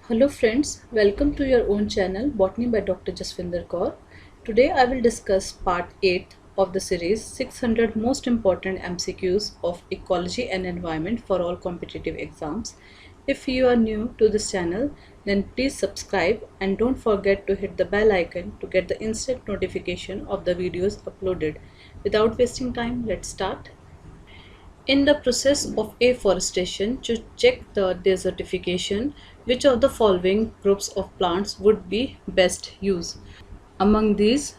Hello friends, welcome to your own channel Botany by Dr. Jaswinder Kaur. Today I will discuss part 8 of the series 600 most important MCQs of ecology and environment for all competitive exams. If you are new to this channel, then please subscribe and don't forget to hit the bell icon to get the instant notification of the videos uploaded. Without wasting time, let's start. In the process of afforestation, to check the desertification, which of the following groups of plants would be best used? Among these,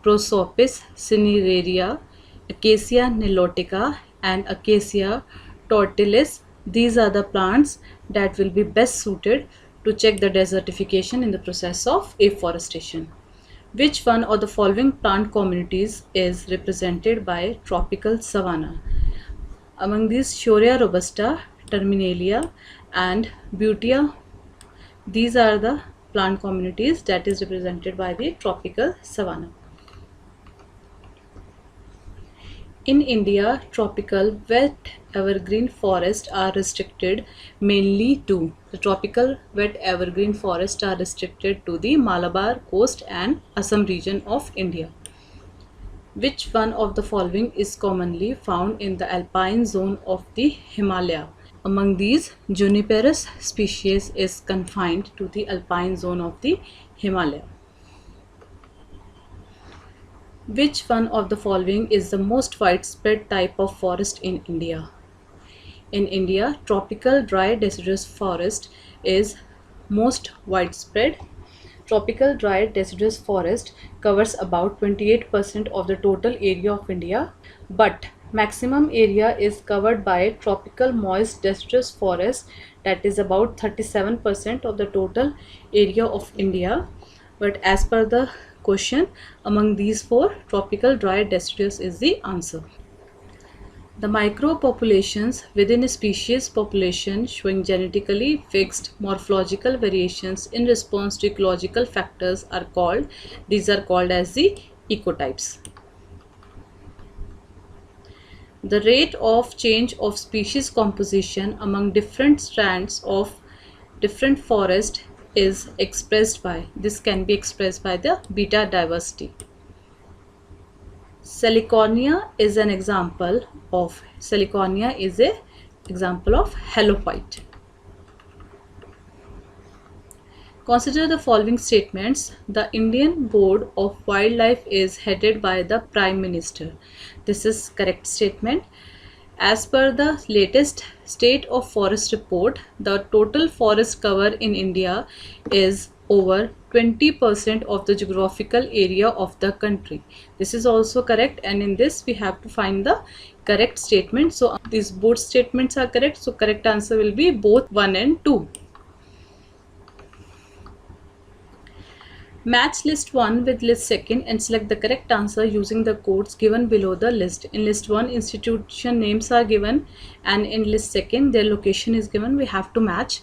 Prosopis cineraria, Acacia nilotica, and Acacia tortilis. These are the plants that will be best suited to check the desertification in the process of afforestation. Which one of the following plant communities is represented by tropical savanna? Among these, Shorea robusta, Terminalia, and Butea. These are the plant communities that is represented by the tropical savanna. In India, tropical wet evergreen forests are restricted mainly to the Malabar coast and Assam region of India. Which one of the following is commonly found in the alpine zone of the Himalaya? Among these, Juniperus species is confined to the alpine zone of the Himalaya. Which one of the following is the most widespread type of forest in India? In India, tropical dry deciduous forest is most widespread. Tropical dry deciduous forest covers about 28% of the total area of India, but maximum area is covered by tropical moist deciduous forest, that is about 37% of the total area of India. But as per the question, among these four, tropical dry deciduous is the answer. The micropopulations within a species population showing genetically fixed morphological variations in response to ecological factors are called as the ecotypes. The rate of change of species composition among different strands of different forest is expressed by, this can be expressed by the beta diversity. Siliconia is an example of halophyte. Consider the following statements. The Indian Board of Wildlife is headed by the Prime Minister. This is correct statement. As per the latest State of Forest report, the total forest cover in India is over 20% of the geographical area of the country. This is also correct, and in this we have to find the correct statement. So these both statements are correct. So correct answer will be both 1 and 2. Match list 1 with list 2 and select the correct answer using the codes given below the list. In list 1, institution names are given, and in list 2, their location is given. We have to match.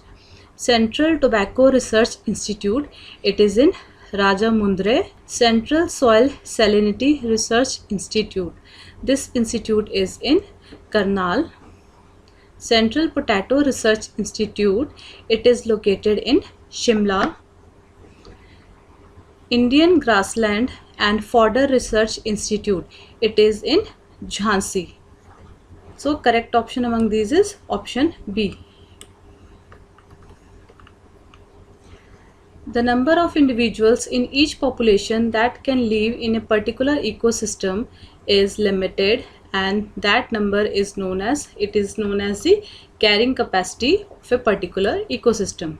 Central Tobacco Research Institute, it is in Rajamundre. Central Soil Salinity Research Institute, this institute is in Karnal. Central Potato Research Institute, it is located in Shimla. Indian Grassland and Fodder Research Institute, it is in Jhansi. So correct option among these is option B. The number of individuals in each population that can live in a particular ecosystem is limited, and that number is known as the carrying capacity of a particular ecosystem.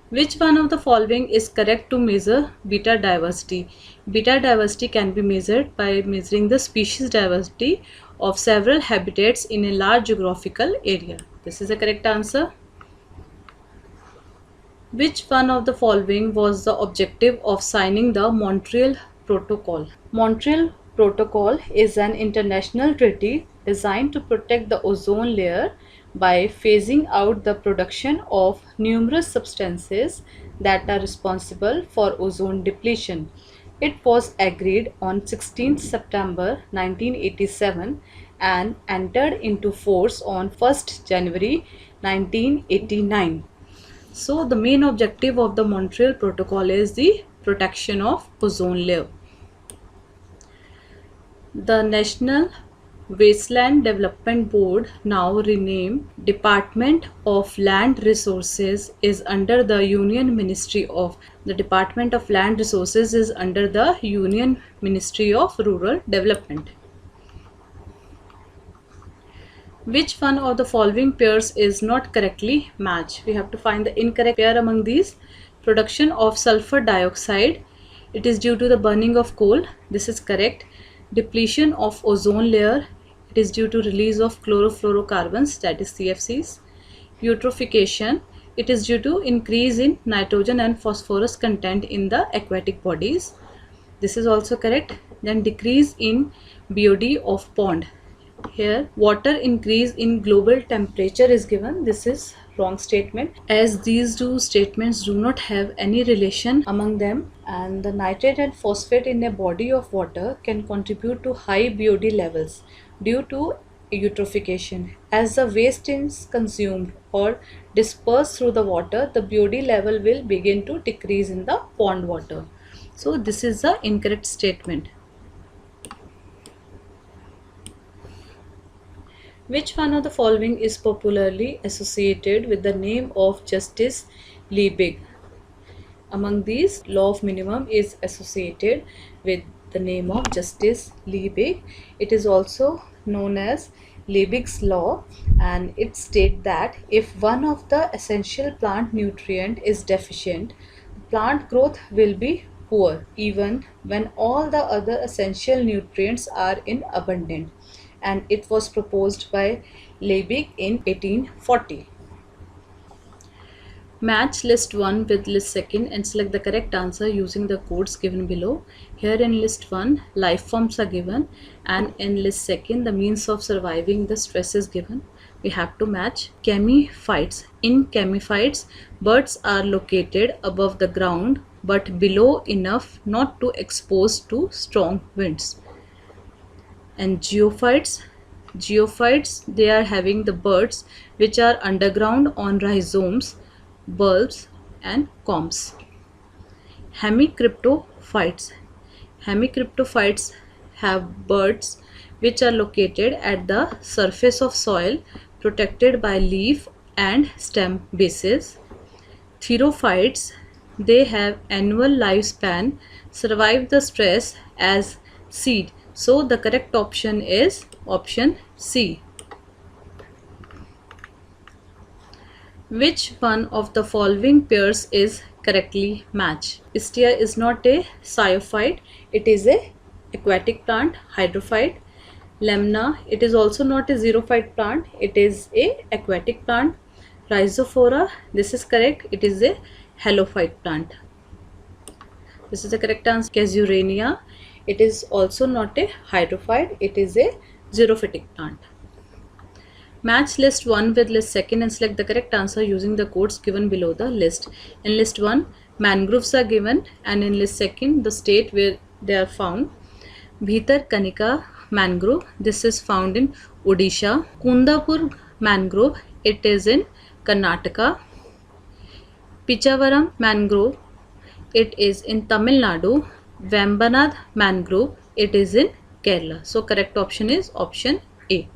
Which one of the following is correct to measure beta diversity? Beta diversity can be measured by measuring the species diversity of several habitats in a large geographical area. This is the correct answer. Which one of the following was the objective of signing the Montreal Protocol? Montreal Protocol is an international treaty designed to protect the ozone layer by phasing out the production of numerous substances that are responsible for ozone depletion. It was agreed on 16 September 1987 and entered into force on 1st January 1989. So the main objective of the Montreal Protocol is the protection of ozone layer. The National Wasteland Development Board, now renamed Department of Land Resources, is under the Union Ministry of the Department of Land Resources is under the Union Ministry of Rural Development. Which one of the following pairs is not correctly matched? We have to find the incorrect pair among these. Production of sulfur dioxide. It is due to the burning of coal. This is correct. Depletion of ozone layer. It is due to release of chlorofluorocarbons, that is CFCs. Eutrophication. It is due to increase in nitrogen and phosphorus content in the aquatic bodies. This is also correct. Then decrease in BOD of pond. Here water increase in global temperature is given. This is wrong statement, as these two statements do not have any relation among them, and the nitrate and phosphate in a body of water can contribute to high BOD levels due to eutrophication. As the waste is consumed or dispersed through the water, the BOD level will begin to decrease in the pond water. So this is the incorrect statement. Which one of the following is popularly associated with the name of Justice Liebig? Among these, law of minimum is associated with the name of Justice Liebig. It is also known as Liebig's law, and it states that if one of the essential plant nutrient is deficient, plant growth will be poor even when all the other essential nutrients are in abundance. And it was proposed by Liebig in 1840. Match list 1 with list 2 and select the correct answer using the codes given below. Here in list 1, life forms are given, and in list 2, the means of surviving the stress is given. We have to match chemitophytes. In chemitophytes, birds are located above the ground but below enough not to expose to strong winds. And geophytes, they are having the birds which are underground on rhizomes, bulbs and combs. Hemicryptophytes have birds which are located at the surface of soil protected by leaf and stem bases. Therophytes, they have annual lifespan, survive the stress as seed. So the correct option is option C. Which one of the following pairs is correctly matched? Istia is not a xerophyte, it is a aquatic plant. Hydrophyte. Lemna, it is also not a xerophyte plant, it is a aquatic plant. Rhizophora, this is correct, it is a halophyte plant. This is the correct answer. Casuarina, it is also not a hydrophyte, it is a xerophytic plant. Match list 1 with list 2 and select the correct answer using the codes given below the list. In list 1, mangroves are given, and in list 2, the state where they are found. Bhitarkanika mangrove, this is found in Odisha. Kundapur mangrove, it is in Karnataka. Pichavaram mangrove, it is in Tamil Nadu. Vembanad mangrove, it is in Kerala. So correct option is option A.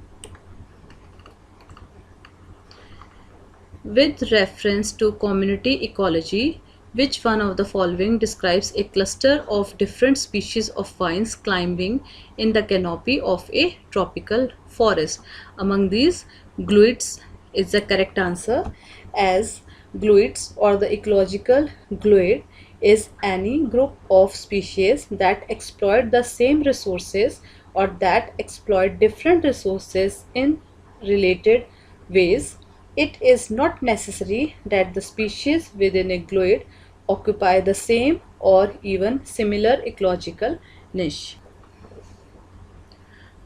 With reference to community ecology, which one of the following describes a cluster of different species of vines climbing in the canopy of a tropical forest? Among these, gluids is the correct answer, as gluids or the ecological gluid is any group of species that exploit the same resources or that exploit different resources in related ways. It is not necessary that the species within a gluid occupy the same or even similar ecological niche.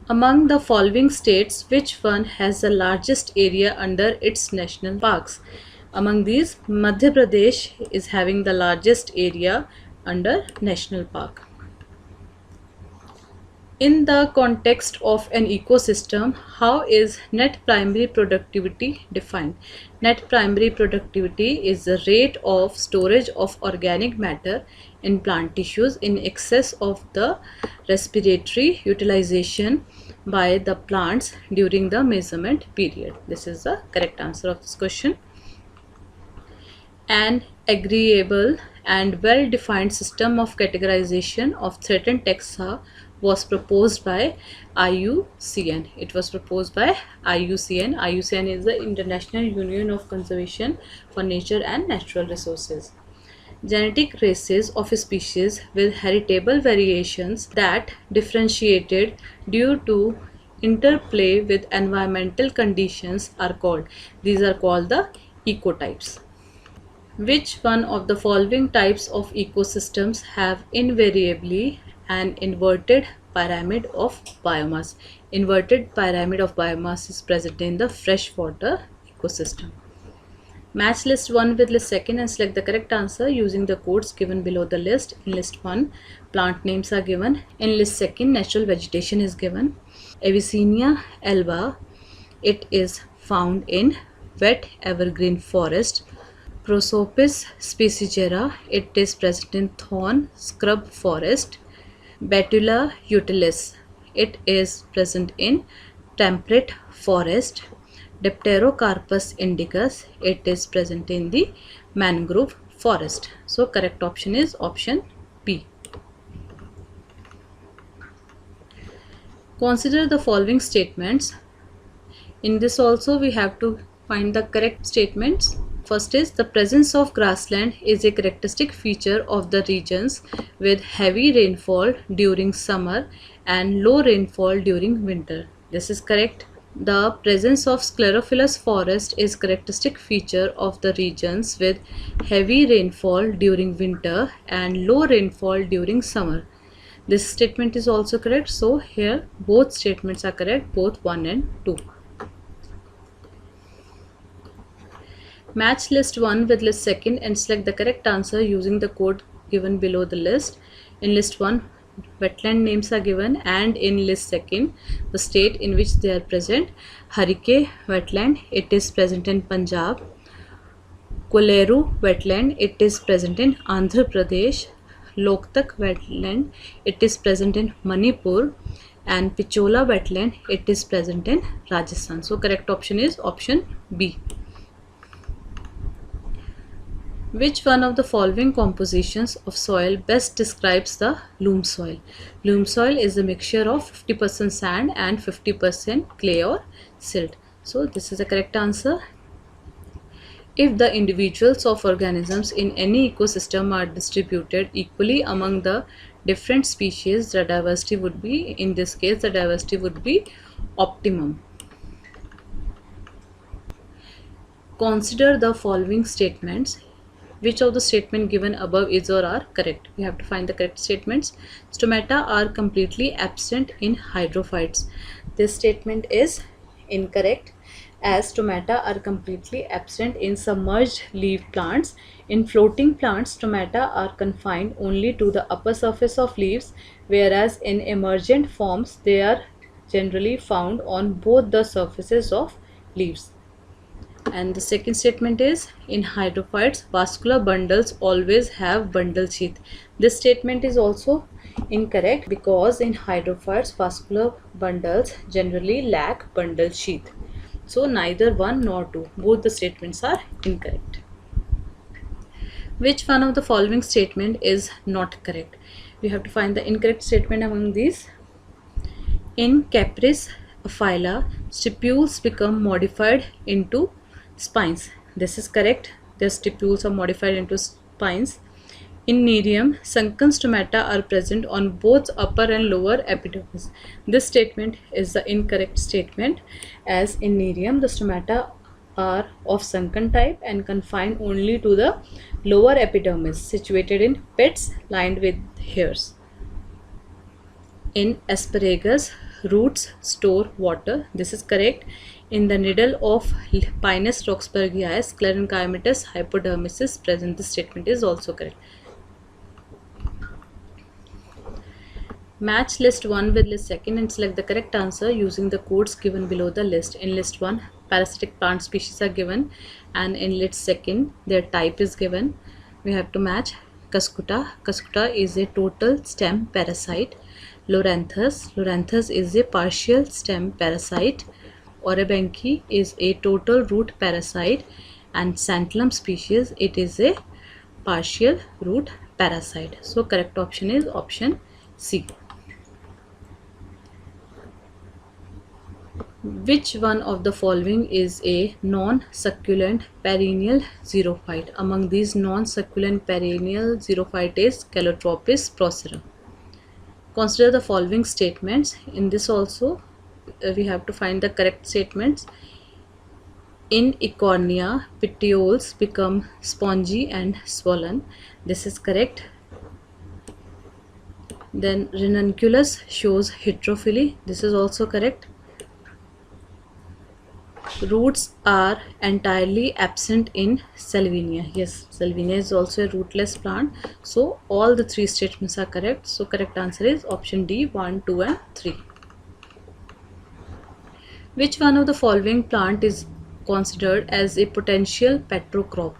Among the following states, which one has the largest area under its national parks? Among these, Madhya Pradesh is having the largest area under national park. In the context of an ecosystem, how is net primary productivity defined? Net primary productivity is the rate of storage of organic matter in plant tissues in excess of the respiratory utilization by the plants during the measurement period. This is the correct answer of this question. An agreeable and well-defined system of categorization of threatened taxa was proposed by IUCN. It was proposed by IUCN. IUCN is the International Union of Conservation for Nature and Natural Resources. Genetic races of species with heritable variations that differentiated due to interplay with environmental conditions are called. These are called the ecotypes. Which one of the following types of ecosystems have invariably an inverted pyramid of biomass? Inverted pyramid of biomass is present in the freshwater ecosystem. Match list 1 with list 2 and select the correct answer using the codes given below the list. In list 1, plant names are given. In list 2, natural vegetation is given. Avicennia alba, it is found in wet evergreen forest. Prosopis spicigera, it is present in thorn scrub forest. Betula utilis, it is present in temperate forest. Dipterocarpus indicus, it is present in the mangrove forest. So correct option is option B. Consider the following statements. In this also we have to find the correct statements. First is, the presence of grassland is a characteristic feature of the regions with heavy rainfall during summer and low rainfall during winter. This is correct. The presence of sclerophyllous forest is characteristic feature of the regions with heavy rainfall during winter and low rainfall during summer. This statement is also correct. So here both statements are correct, both 1 and 2. Match list 1 with list 2 and select the correct answer using the code given below the list. In list 1, wetland names are given, and in list 2, the state in which they are present. Harike wetland, it is present in Punjab. Koleru wetland, it is present in Andhra Pradesh. Loktak wetland, it is present in Manipur. And Pichola wetland, it is present in Rajasthan. So correct option is option B. Which one of the following compositions of soil best describes the loam soil? Loam soil is a mixture of 50% sand and 50% clay or silt. So this is the correct answer. If the individuals of organisms in any ecosystem are distributed equally among the different species, the diversity would be, in this case, the diversity would be optimum. Consider the following statements. Which of the statement given above is or are correct? We have to find the correct statements. Stomata are completely absent in hydrophytes. This statement is incorrect, as stomata are completely absent in submerged leaf plants. In floating plants, stomata are confined only to the upper surface of leaves, whereas in emergent forms they are generally found on both the surfaces of leaves. And the second statement is, in hydrophytes, vascular bundles always have bundle sheath. This statement is also incorrect, because in hydrophytes, vascular bundles generally lack bundle sheath. So neither 1 nor 2, both the statements are incorrect. Which one of the following statement is not correct? We have to find the incorrect statement among these. In Capris phyla, stipules become modified into spines. This is correct. The stipules are modified into spines. In Nerium, sunken stomata are present on both upper and lower epidermis. This statement is the incorrect statement, as in Nerium the stomata are of sunken type and confined only to the lower epidermis, situated in pits lined with hairs. In Asparagus, roots store water. This is correct. In the needle of Pinus roxburghii, sclerenchymatous hypodermis is present. This statement is also correct. Match list 1 with list second and select the correct answer using the codes given below the list. In list 1, parasitic plant species are given, and in list second, their type is given. We have to match Cuscuta. Cuscuta is a total stem parasite. Loranthus. Loranthus is a partial stem parasite. Orebenki is a total root parasite, and Santalum species, it is a partial root parasite. So correct option is option C. Which one of the following is a non-succulent perennial xerophyte? Among these non-succulent perennial xerophyte is Calotropis procera. Consider the following statements. In this also we have to find the correct statements. In Eichhornia, petioles become spongy and swollen. This is correct. Then Ranunculus shows heterophyly. This is also correct. Roots are entirely absent in Salvinia. Yes, Salvinia is also a rootless plant. So all the three statements are correct. So correct answer is option D, 1, 2 and 3. Which one of the following plant is considered as a potential petrocrop?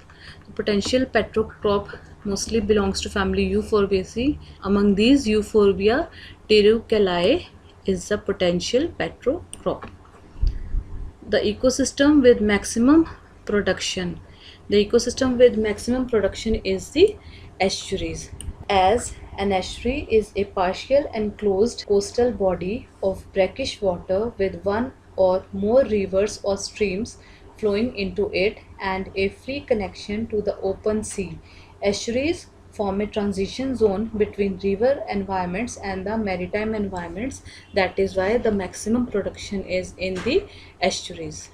The potential petrocrop mostly belongs to family Euphorbiaceae. Among these, Euphorbia pterucalae is the potential petrocrop. The ecosystem with maximum production. The ecosystem with maximum production is the estuaries. As an estuary is a partial enclosed coastal body of brackish water with one or more rivers or streams flowing into it and a free connection to the open sea. Estuaries form a transition zone between river environments and the maritime environments. That is why the maximum production is in the estuaries.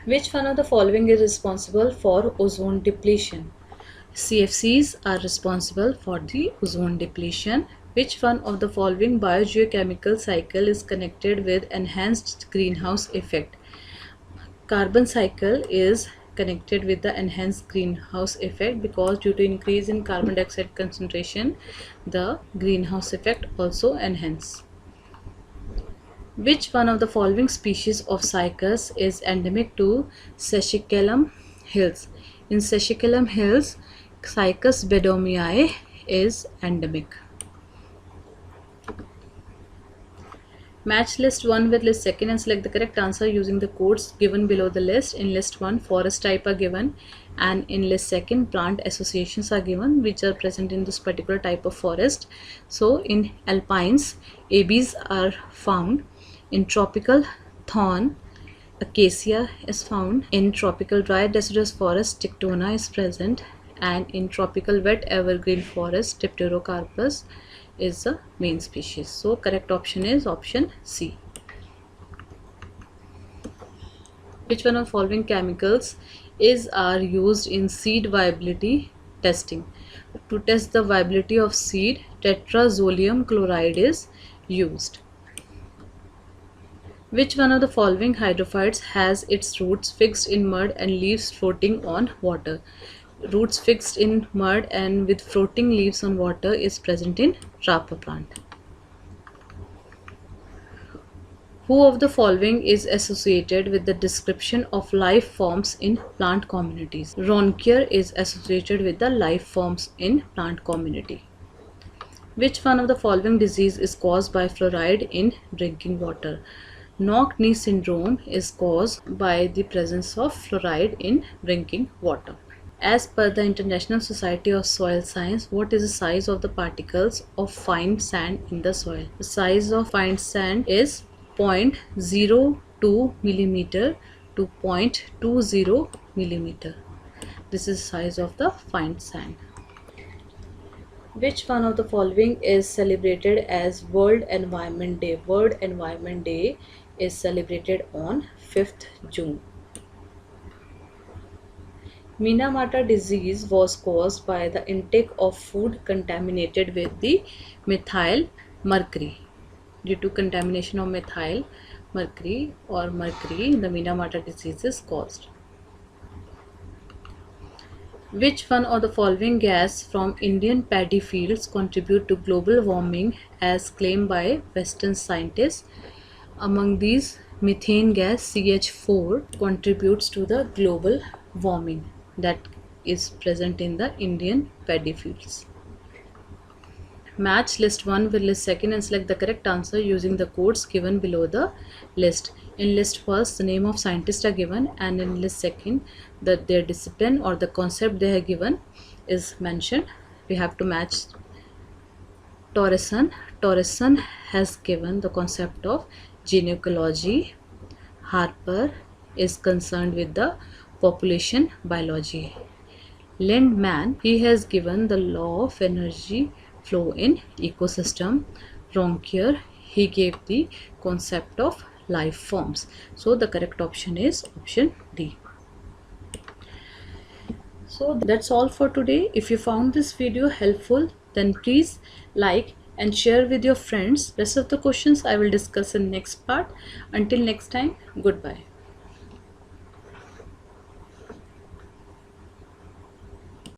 Which one of the following is responsible for ozone depletion? CFCs are responsible for the ozone depletion. Which one of the following biogeochemical cycle is connected with enhanced greenhouse effect? Carbon cycle is connected with the enhanced greenhouse effect because due to increase in carbon dioxide concentration, the greenhouse effect also enhances. Which one of the following species of cycas is endemic to Seychellum Hills? In Seychellum Hills, Cycas bedomii is endemic. Match list 1 with list second and select the correct answer using the codes given below the list. In list 1, forest type are given, and in list second, plant associations are given which are present in this particular type of forest. So in alpines, ABs are found. In tropical thorn, acacia is found. In tropical dry deciduous forest, Tictona is present, and in tropical wet evergreen forest, Dipterocarpus is the main species. So correct option is option C. Which one of the following chemicals are used in seed viability testing? To test the viability of seed, tetrazolium chloride is used. Which one of the following hydrophytes has its roots fixed in mud and leaves floating on water? Roots fixed in mud and with floating leaves on water is present in Rapa plant. Who of the following is associated with the description of life forms in plant communities? Ronquier is associated with the life forms in plant community. Which one of the following disease is caused by fluoride in drinking water? Knock-Knee syndrome is caused by the presence of fluoride in drinking water. As per the International Society of Soil Science, what is the size of the particles of fine sand in the soil? The size of fine sand is 0.02 millimeter to 0.20 millimeter. This is the size of the fine sand. Which one of the following is celebrated as World Environment Day? World Environment Day is celebrated on 5th June. Minamata disease was caused by the intake of food contaminated with the methyl mercury. Due to contamination of methyl mercury, the Minamata disease is caused. Which one of the following gas from Indian paddy fields contribute to global warming as claimed by Western scientists? Among these, methane gas CH4 contributes to the global warming that is present in the Indian paddy fields. Match list 1 with list 2 and select the correct answer using the codes given below the list. In list 1, the name of scientist are given, and in list 2, their discipline or the concept they have given is mentioned. We have to match. Torreson. Torreson has given the concept of gynecology. Harper is concerned with the population biology. Lindman, he has given the law of energy flow in ecosystem. Ronquier, he gave the concept of life forms. So the correct option is option D. So that's all for today. If you found this video helpful, then please like and share with your friends. Rest of the questions I will discuss in next part. Until next time, goodbye.